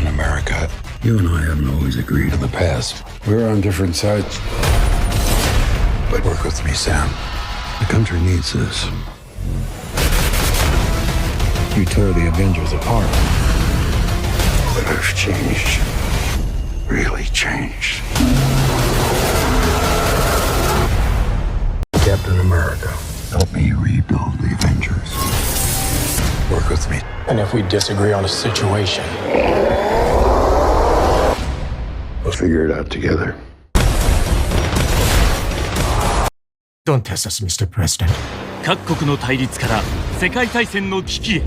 Captain America. You and I haven't always agreed. In the past, we were on different sides. But work with me, Sam. The country needs this. You tore the Avengers apart. But I've changed. Really changed. Captain America, help me rebuild the Avengers. Work with me. And if we disagree on a situation, We'll figure it out together. don't test us, Mr. President. 各国の対立から世界大戦の危機へ。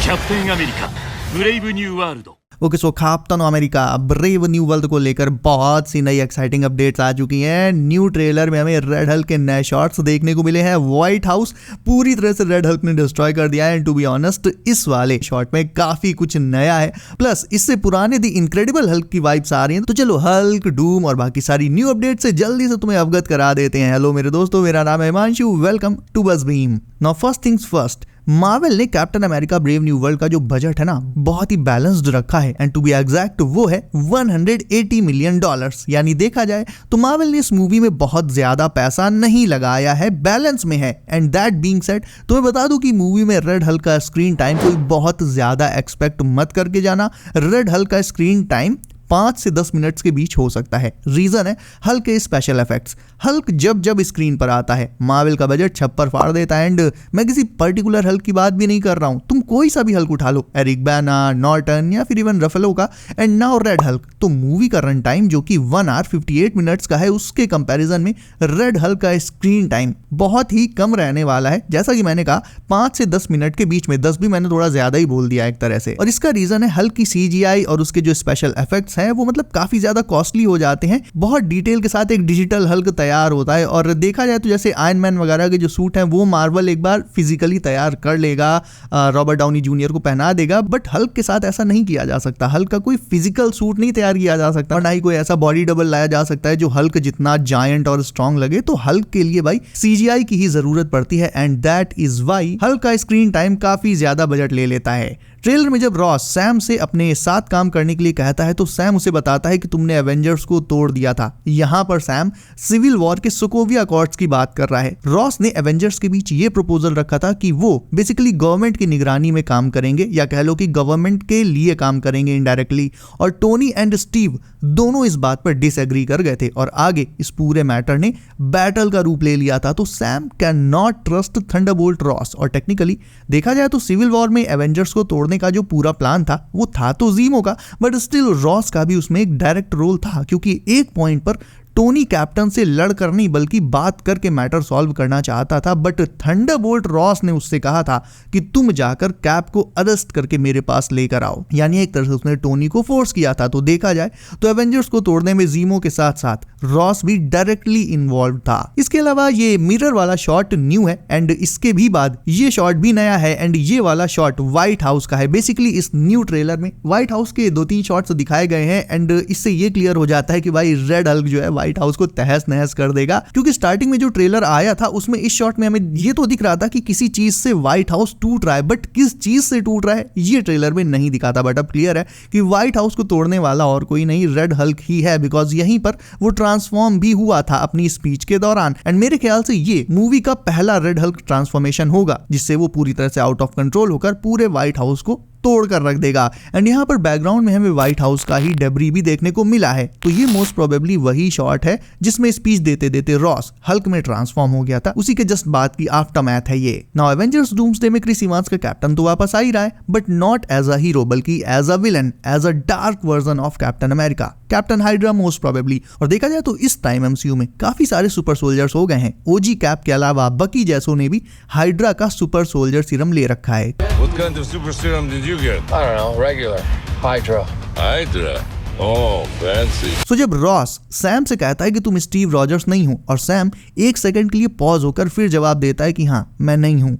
キャプテンアメリカブレイブニューワールド。ओके so Captain America Brave New World को लेकर बहुत सी नई exciting updates आ चुकी हैं। New trailer में हमें red Hulk के नए शॉट्स देखने को मिले हैं। व्हाइट हाउस पूरी तरह से रेड हल्क ने डिस्ट्रॉय कर दिया है एंड टू बी ऑनेस्ट इस वाले शॉट में काफी कुछ नया है, प्लस इससे पुराने दी इनक्रेडिबल हल्क की वाइब्स आ रही हैं। तो चलो हल्क, डूम और बाकी सारी न्यू अपडेट से जल्दी से तुम्हें अवगत करा देते हैं। हेलो मेरे दोस्तों, मेरा नाम है Himanshu, welcome to BuzzBeam. Now first things first, Marvel ने Captain America Brave New World का जो बजट है ना बहुत ही बैलेंस्ड रखा है एंड टू बी एग्जैक्ट वो है $180 मिलियन। यानी देखा जाए तो मार्वल ने इस मूवी में बहुत ज्यादा पैसा नहीं लगाया है, बैलेंस में है। एंड दैट बीइंग सेड, तुम्हें बता दूं कि मूवी में रेड हल्क का स्क्रीन टाइम कोई बहुत ज्यादा एक्सपेक्ट मत करके जाना। रेड हल्क का स्क्रीन टाइम 5 से 10 मिनट्स के बीच हो सकता है। रीजन है हल्क के स्पेशल इफेक्ट्स। हल्क जब जब स्क्रीन पर आता है मार्वल का बजट छप्पर फाड़ देता है। एंड मैं किसी पर्टिकुलर हल्क की बात भी नहीं कर रहा हूं, तुम कोई सा भी हल्क उठा लो, एरिक बैना, नॉर्टन या फिर इवन रफेलो का, एंड नाउ रेड हल्क। तो मूवी का रन टाइम जो कि 1 आवर 58 मिनट्स का है, उसके कंपैरिजन में रेड हल्क का स्क्रीन टाइम बहुत ही कम रहने वाला है। जैसा कि मैंने कहा 5 से 10 मिनट के बीच में, 10 भी मैंने थोड़ा ज्यादा ही बोल दिया एक तरह से। और इसका रीजन है हल्क की CGI और उसके जो स्पेशल इफेक्ट्स हैं वो मतलब काफी ज्यादा कॉस्टली हो जाते हैं। बहुत डिटेल के साथ एक डिजिटल हल्क तैयार होता है। और देखा जाए तो जैसे आयरन मैन वगैरह के जो सूट हैं वो मार्वल एक बार फिजिकली तैयार कर लेगा, रॉबर्ट डाउनी जूनियर को पहना देगा, बट हल्क के साथ ऐसा नहीं किया जा सकता। हल्क का कोई फिजिकल सूट नहीं तैयार किया जा सकता और ना ही कोई ऐसा बॉडी डबल लाया जा सकता है जो हल्क जितना जायंट और स्ट्रॉन्ग लगे। तो हल्क के लिए भाई CGI की ही जरूरत पड़ती है and that is why Hulk का स्क्रीन टाइम काफी ज्यादा बजट ले लेता है। ट्रेलर में जब रॉस सैम से अपने साथ काम करने के लिए कहता है तो सैम उसे बताता है कि तुमने एवेंजर्स को तोड़ दिया था। यहाँ पर सैम सिविल वॉर के सोकोविया अकॉर्ड्स की बात कर रहा है। रॉस ने एवेंजर्स के बीच ये प्रपोजल रखा था कि वो बेसिकली गवर्नमेंट की निगरानी में काम करेंगे, या कह लो कि गवर्नमेंट के लिए काम करेंगे इनडायरेक्टली। और टोनी एंड स्टीव दोनों इस बात पर डिसएग्री कर गए थे और आगे इस पूरे मैटर ने बैटल का रूप ले लिया था। तो Sam can not trust Thunderbolt Ross. और टेक्निकली देखा जाए तो सिविल वॉर में एवेंजर्स को तोड़ने का जो पूरा प्लान था वो था तो ज़ीमो का, बट स्टिल रॉस का भी उसमें एक डायरेक्ट रोल था, क्योंकि एक पॉइंट पर टोनी कैप्टन से लड़कर नहीं बल्कि बात करके मैटर सॉल्व करना चाहता था। बट थंडरबोल्ट रॉस ने उससे कहा था कि तुम जाकर कैप को अरेस्ट करके मेरे पास लेकर आओ, यानी एक तरह से उसने टोनी को फोर्स किया था। तो देखा जाए तो एवेंजर्स को तोड़ने में ज़ीमो के साथ साथ रॉस भी डायरेक्टली इन्वॉल्व था। इसके अलावा ये मिरर वाला शॉट न्यू है एंड इसके भी बाद ये शॉट भी नया है एंड ये वाला शॉट व्हाइट हाउस का है। बेसिकली इस न्यू ट्रेलर में व्हाइट हाउस के 2-3 शॉट्स दिखाए गए हैं एंड इससे ये क्लियर हो जाता है कि भाई रेड हल्क जो है व्हाइट हाउस को तहस नहस कर देगा। क्योंकि स्टार्टिंग में जो ट्रेलर आया था उसमें इस शॉट में हमें ये तो दिख रहा था कि किसी चीज से व्हाइट हाउस टूट रहा है, बट किस चीज से टूट रहा है ये ट्रेलर में नहीं दिखाता। बट अब क्लियर है कि व्हाइट हाउस को तोड़ने वाला और कोई नहीं, रेड हल्क ही है, बिकॉज यहीं पर वो ट्रांसफॉर्म भी हुआ था अपनी स्पीच के दौरान। एंड मेरे ख्याल से ये मूवी का पहला रेड हल्क ट्रांसफॉर्मेशन होगा जिससे वो पूरी तरह से आउट ऑफ कंट्रोल होकर पूरे व्हाइट हाउस को तोड़ कर रख देगा। एंड यहाँ पर बैकग्राउंड में हमें व्हाइट हाउस का ही डेब्री भी देखने को मिला है। तो ये मोस्ट प्रोबेबली वही शॉट है जिसमें स्पीच देते देते रॉस हल्क में ट्रांसफॉर्म हो गया था, उसी के जस्ट बाद की आफ्टरमैथ है ये। नाउ एवेंजर्स डूम्सडे में क्रिस इवांस का कैप्टन तो वापस आ ही रहा है, but not as a hero बल्कि as a villain, as a dark version of Captain America, Captain Hydra most probably. और देखा जाए तो इस टाइम MCU में काफी सारे सुपर सोल्जर्स हो गए हैं। OG कैप के अलावा बकी जैसो ने भी हाइड्रा का सुपर सोल्जर सीरम ले रखा है। What kind of super serum did you get? I don't know, regular Hydra. Hydra. Oh, fancy. So जब रॉस सैम से कहता है कि तुम स्टीव रॉजर्स नहीं हो और सैम एक सेकंड के लिए पॉज होकर फिर जवाब देता है कि हाँ मैं नहीं हूँ।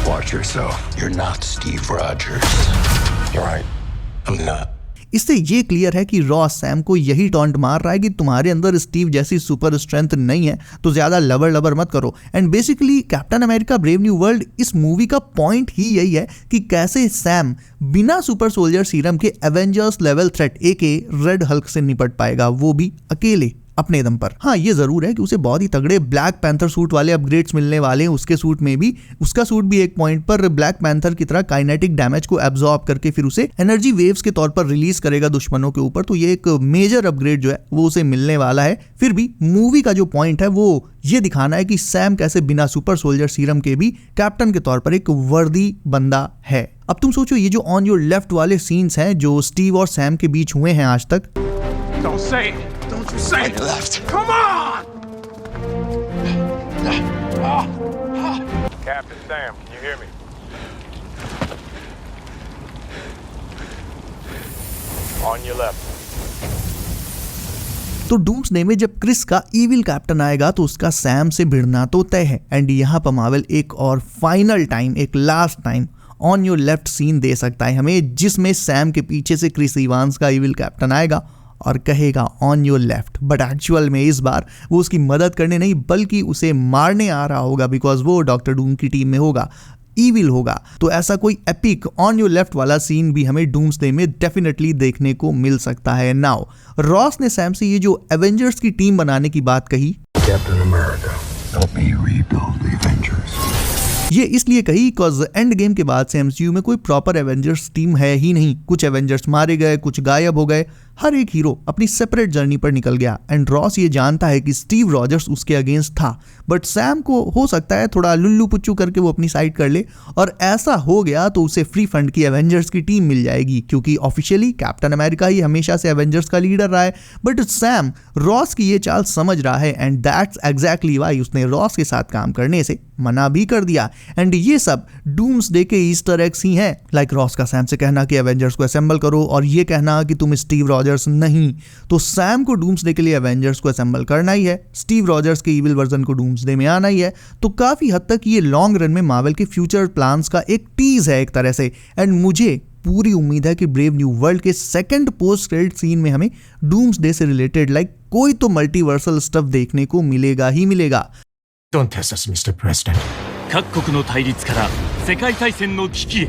Watch yourself. You're not Steve Rogers. You're right. I'm not. इससे ये क्लियर है कि रॉस सैम को यही टॉन्ट मार रहा है कि तुम्हारे अंदर स्टीव जैसी सुपर स्ट्रेंथ नहीं है तो ज्यादा लबर मत करो। And basically captain America Brave New world इस मूवी का पॉइंट ही यही है कि कैसे सैम बिना सुपर सोल्जर सीरम के एवेंजर्स लेवल थ्रेट एके रेड हल्क से निपट पाएगा, वो भी अकेले अपने दम पर। हाँ, ये जरूर है कि उसे बहुत ही तगड़े ब्लैक पैंथर सूट वाले अपग्रेड्स मिलने वाले हैं। उसके सूट में भी उसका सूट भी एक पॉइंट पर ब्लैक पैंथर की तरह काइनेटिक डैमेज को एब्जॉर्ब करके फिर उसे एनर्जी वेव्स के तौर पर रिलीज करेगा दुश्मनों के ऊपर। तो ये एक मेजर अपग्रेड जो है वो उसे मिलने वाला है। फिर भी मूवी का जो पॉइंट है वो ये दिखाना है कि सैम कैसे बिना सुपर सोल्जर सीरम के भी कैप्टन के तौर पर एक वर्दी बंदा है। अब तुम सोचो, ये जो ऑन योर लेफ्ट वाले सीन्स हैं जो स्टीव और सैम के बीच हुए हैं आज तक, Don't say it. Don't you say it. Left. Come on! Captain Sam, can you hear me? On your left. तो डूम्सडे में जब क्रिस का इविल कैप्टन आएगा तो उसका सैम से भिड़ना तो तय है। एंड यहाँ पर मार्वल एक और फाइनल टाइम, एक last time on your left scene दे सकता है हमें, जिसमें सैम के पीछे से क्रिस इवांस का इविल कैप्टन आएगा और कहेगा on your left. But actual में इस बार वो उसकी मदद करने नहीं बल्कि उसे मारने आ रहा होगा, बिकॉज वो डॉक्टर डूम की टीम में होगा, ईविल होगा। तो ऐसा कोई एपिक ऑन योर लेफ्ट वाला सीन भी हमें डूम्सडे में डेफिनेटली देखने को मिल सकता है। नाउ रॉस ने सैम से ये जो एवेंजर्स की टीम बनाने की बात कही, Captain America, help me rebuild the Avengers. ये इसलिए कही बिकॉज एंड गेम के बाद से एमसीयू में कोई प्रॉपर एवेंजर्स टीम है ही नहीं। कुछ एवेंजर्स मारे गए, कुछ गायब हो गए, हर एक हीरो अपनी सेपरेट जर्नी पर निकल गया। एंड रॉस ये जानता है कि स्टीव रॉजर्स उसके अगेंस्ट था, बट सैम को हो सकता है थोड़ा लुल्लू पुच्चू करके वो अपनी साइड कर ले, और ऐसा हो गया तो उसे फ्री फंड की एवेंजर्स की टीम मिल जाएगी, क्योंकि ऑफिशियली कैप्टन अमेरिका ही हमेशा से एवेंजर्स का लीडर रहा है। बट सैम रॉस की ये चाल समझ रहा है एंड दैट्स एग्जैक्टली वाई उसने रॉस के साथ काम करने से मना भी कर दिया। एंड ये सब डूम्सडे के ईस्टर एग्स ही हैं, लाइक रॉस का सैम से कहना कि एवेंजर्स को असेंबल करो और ये कहना कि तुम स्टीव रॉजर्स नहीं। तो सैम को डूम्सडे के लिए एवेंजर्स को असेंबल करना ही है, स्टीव रॉजर्स के इविल वर्जन को डूम्सडे में आना ही है। तो काफी हद तक ये लॉन्ग रन में मार्वल के फ्यूचर प्लान्स का एक टीज है एक तरह से। एंड मुझे पूरी उम्मीद है कि ब्रेव न्यू वर्ल्ड के सेकंड पोस्ट क्रेडिट सीन में हमें डूम्सडे से रिलेटेड लाइक कोई तो मल्टीवर्सल स्टफ देखने को मिलेगा ही मिलेगा। Don't test us, Mr. President. 各国の対立から世界大戦の危機へ。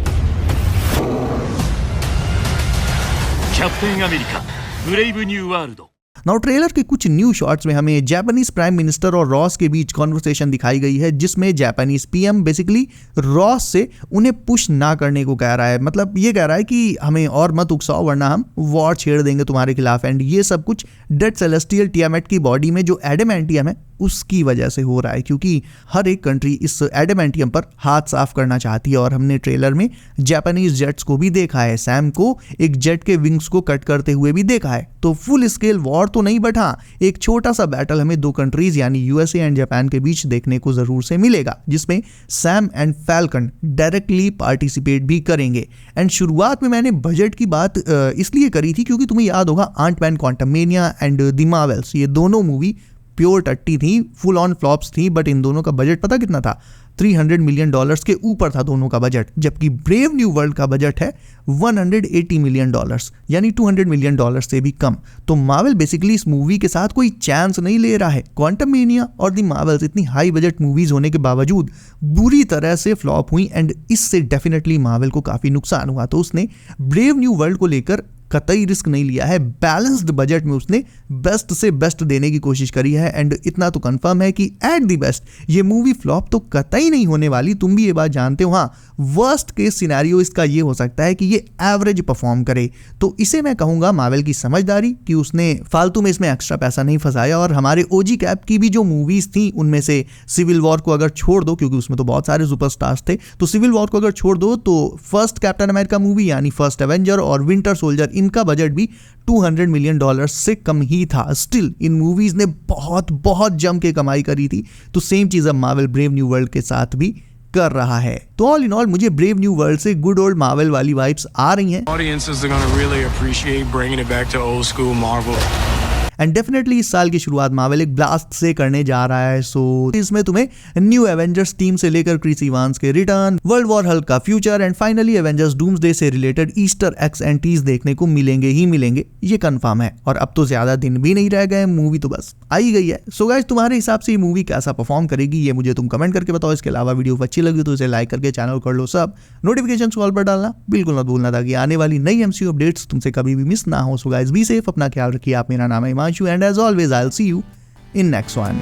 キャプテンアメリカブレイブニューワールド。नाउ trailer के कुछ न्यू शॉट्स में हमें जापानीज प्राइम मिनिस्टर और रॉस के बीच कॉन्वर्सेशन दिखाई गई है, जिसमें जापानीज पीएम बेसिकली रॉस से उन्हें पुश ना करने को कह रहा है। मतलब ये कह रहा है कि हमें और मत उकसाओ वरना हम वॉर छेड़ देंगे तुम्हारे खिलाफ। एंड ये सब कुछ डेड सेलेस्टियल टियामेट की बॉडी में जो एडेमेंटियम है उसकी वजह से हो रहा है, क्योंकि हर एक कंट्री इस एडेमेंटियम पर हाथ साफ करना चाहती है। और हमने ट्रेलर में जापानीज जेट्स को भी देखा है, सैम को एक जेट के विंग्स को कट करते हुए भी देखा है। तो फुल स्केल वॉर तो नहीं, बट हाँ एक छोटा सा बैटल हमें दो कंट्रीज यानी यूएसए एंड जापान के बीच देखने को जरूर से मिलेगा, जिसमें Sam and falcon directly participate भी करेंगे। एंड शुरुआत में मैंने बजट की बात इसलिए करी थी क्योंकि तुम्हें याद होगा aunt-man Quantumania and the Marvels, ये दोनों मूवी प्योर टट्टी थी, फुल ऑन फ्लॉप्स थी। बट इन दोनों का बजट पता कितना था? $300 मिलियन के ऊपर था दोनों का बजट, जबकि ब्रेव न्यू वर्ल्ड का बजट है $180 मिलियन, यानी $200 मिलियन से भी कम। तो मार्वल बेसिकली इस मूवी के साथ कोई चांस नहीं ले रहा है। क्वांटमेनिया और द मार्वल्स इतनी हाई बजट मूवीज होने के बावजूद बुरी तरह से फ्लॉप हुई, एंड इससे डेफिनेटली मार्वल को काफी नुकसान हुआ। तो उसने ब्रेव न्यू वर्ल्ड को लेकर कतई रिस्क नहीं लिया है, बैलेंस्ड बजट में उसने बेस्ट से बेस्ट देने की कोशिश करी है। एंड इतना तो कंफर्म है कि एट द बेस्ट ये मूवी फ्लॉप तो कतई नहीं होने वाली, तुम भी ये बात जानते हो। हाँ, वर्स्ट केस सिनेरियो इसका ये हो सकता है कि ये एवरेज परफॉर्म करे। तो इसे मैं कहूंगा मार्वल की समझदारी कि उसने फालतू में इसमें एक्स्ट्रा पैसा नहीं फंसाया। और हमारे ओजी कैप की भी जो मूवीज थी उनमें से सिविल वॉर को अगर छोड़ दो, क्योंकि उसमें तो बहुत सारे सुपरस्टार्स थे, तो सिविल वॉर को अगर छोड़ दो तो फर्स्ट कैप्टन अमेरिका मूवी यानी फर्स्ट एवेंजर और विंटर सोल्जर, इनका बजट भी $200 मिलियन से कम ही था। स्टिल इन मूवीज ने बहुत बहुत जम के कमाई करी थी। तो सेम चीज अब मार्वल ब्रेव न्यू वर्ल्ड के साथ भी कर रहा है। तो ऑल इन ऑल मुझे ब्रेव न्यू वर्ल्ड से गुड ओल्ड मार्वल वाली वाइब्स आ रही हैं। Audiences are gonna really appreciate bringing it back to old school Marvel. And definitely इस साल की शुरुआत मार्वल एक ब्लास्ट से करने जा रहा है। सो इसमें तुम्हें न्यू एवेंजर्स टीम से लेकर क्रिस इवांस के रिटर्न, वर्ल्ड वॉर हल्क का future and finally Avengers Doomsday से related Easter eggs and teases देखने को मिलेंगे ही मिलेंगे, ये कंफर्म है। और अब तो ज्यादा दिन भी नहीं रह गए, मूवी तो बस आ ही गई है। सो गाइस, तुम्हारे हिसाब से ये मूवी कैसा परफॉर्म करेगी ये मुझे तुम कमेंट करके बताओ। इसके अलावा वीडियो अच्छी लगी तो इसे लाइक करके चैनल कर लो सब, नोटिफिकेशन कॉल पर डालना बिल्कुल मत भूलना ताकि आने वाली नई एमसीयू अपडेट्स तुमसे कभी भी मिस ना हो। सो गाइस, बी सेफ, अपना ख्याल रखिए। आप, मेरा नाम है Himanshu and as always I will see you in next one.